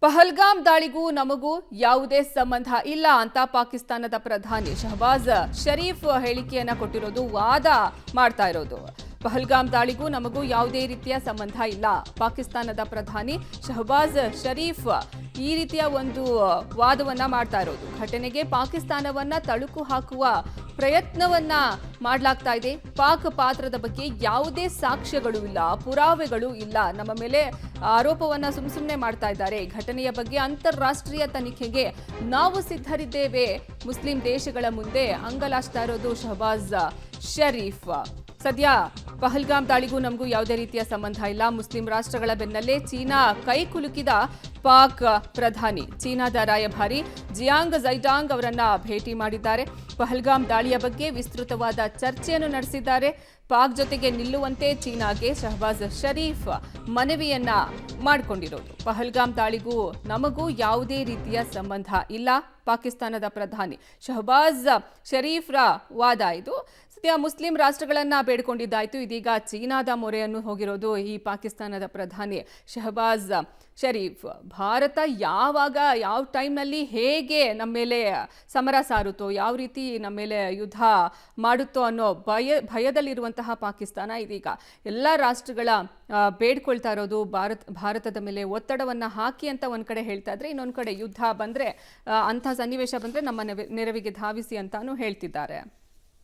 ಪಹಲ್ಗಾಮ್ ದಾಳಿಗೂ ನಮಗೂ ಯಾವುದೇ ಸಂಬಂಧ ಇಲ್ಲ ಅಂತ ಪಾಕಿಸ್ತಾನದ ಪ್ರಧಾನಿ ಶಹಬಾಜ್ ಶರೀಫ್ ಹೇಳಿಕೆಯನ್ನ ಕೊಟ್ಟಿರೋದು ವಾದ ಮಾಡ್ತಾ ಇರೋದು. ಪಹಲ್ಗಾಮ್ ದಾಳಿಗೂ ನಮಗೂ ಯಾವುದೇ ರೀತಿಯ ಸಂಬಂಧ ಇಲ್ಲ. ಪಾಕಿಸ್ತಾನದ ಪ್ರಧಾನಿ ಶಹಬಾಜ್ ಶರೀಫ್ ಈ ರೀತಿಯ ಒಂದು ವಾದವನ್ನ ಮಾಡ್ತಾ ಇರೋದು. ಘಟನೆಗೆ ಪಾಕಿಸ್ತಾನವನ್ನ ತಳುಕು ಹಾಕುವ ಪ್ರಯತ್ನವನ್ನ ಮಾಡಲಾಗ್ತಾ ಇದೆ. ಪಾಕ್ ಪಾತ್ರದ ಬಗ್ಗೆ ಯಾವುದೇ ಸಾಕ್ಷ್ಯಗಳು ಇಲ್ಲ, ಪುರಾವೆಗಳು ಇಲ್ಲ. ನಮ್ಮ ಮೇಲೆ ಆರೋಪವನ್ನ ಸುಮ್ಮನೆ ಮಾಡ್ತಾ ಇದ್ದಾರೆ. ಘಟನೆಯ ಬಗ್ಗೆ ಅಂತಾರಾಷ್ಟ್ರೀಯ ತನಿಖೆಗೆ ನಾವು ಸಿದ್ಧರಿದ್ದೇವೆ. ಮುಸ್ಲಿಂ ದೇಶಗಳ ಮುಂದೆ ಅಂಗಲಾಚ್ತಾ ಇರೋದು ಶಹಬಾಜ್ ಶರೀಫ್. ಸದ್ಯ ಪಹಲ್ಗಾಮ್ ದಾಳಿಗೂ ನಮಗೂ ಯಾವುದೇ ರೀತಿಯ ಸಂಬಂಧ ಇಲ್ಲ. ಮುಸ್ಲಿಂ ರಾಷ್ಟ್ರಗಳ ಬೆನ್ನಲ್ಲೇ ಚೀನಾ ಕೈ ಕುಲುಕಿದ ಪಾಕ್ ಪ್ರಧಾನಿ ಚೀನಾದ ರಾಯಭಾರಿ ಜಿಯಾಂಗ್ ಝೈಡಾಂಗ್ ಅವರನ್ನ ಭೇಟಿ ಮಾಡಿದ್ದಾರೆ. ಪಹಲ್ಗಾಮ್ ದಾಳಿಯ ಬಗ್ಗೆ ವಿಸ್ತೃತವಾದ ಚರ್ಚೆಯನ್ನು ನಡೆಸಿದ್ದಾರೆ. ಪಾಕ್ ಜೊತೆಗೆ ನಿಲ್ಲುವಂತೆ ಚೀನಾಗೆ ಶಹಬಾಜ್ ಶರೀಫ್ ಮನವಿಯನ್ನ ಮಾಡಿಕೊಂಡಿರೋದು. ಪಹಲ್ಗಾಮ್ ದಾಳಿಗೂ ನಮಗೂ ಯಾವುದೇ ರೀತಿಯ ಸಂಬಂಧ ಇಲ್ಲ. ಪಾಕಿಸ್ತಾನದ ಪ್ರಧಾನಿ ಶಹಬಾಜ್ ಶರೀಫ್ರ ವಾದ ಇದು. ಸದ್ಯ ಮುಸ್ಲಿಂ ರಾಷ್ಟ್ರಗಳನ್ನ ಬೇಡಿಕೊಂಡಿದ್ದಾಯ್ತು. ಇದೀಗ ಚೀನಾದ ಮೊರೆಯನ್ನು ಹೋಗಿರೋದು ಈ ಪಾಕಿಸ್ತಾನದ ಪ್ರಧಾನಿ ಶಹಬಾಜ್ ಶರೀಫ್. ಭಾರತ ಯಾವಾಗ ಯಾವ ಟೈಮ್ನಲ್ಲಿ ಹೇಗೆ ನಮ್ಮ ಮೇಲೆ ಸಮರ ಸಾರುತ್ತೋ, ಯಾವ ರೀತಿ ನಮ್ಮ ಮೇಲೆ ಯುದ್ಧ ಮಾಡುತ್ತೋ ಅನ್ನೋ ಭಯದಲ್ಲಿರುವಂತಹ ಪಾಕಿಸ್ತಾನ ಇದೀಗ ಎಲ್ಲ ರಾಷ್ಟ್ರಗಳ ಬೇಡ್ಕೊಳ್ತಾ ಇರೋದು ಭಾರತದ ಮೇಲೆ ಒತ್ತಡವನ್ನು ಹಾಕಿ ಅಂತ ಒಂದು ಕಡೆ ಹೇಳ್ತಾ ಇದ್ರೆ, ಇನ್ನೊಂದು ಕಡೆ ಯುದ್ಧ ಬಂದರೆ ಅಂಥ ಸನ್ನಿವೇಶ ಬಂದರೆ ನಮ್ಮ ನೆರವಿಗೆ ಧಾವಿಸಿ ಅಂತಾನು ಹೇಳ್ತಿದ್ದಾರೆ.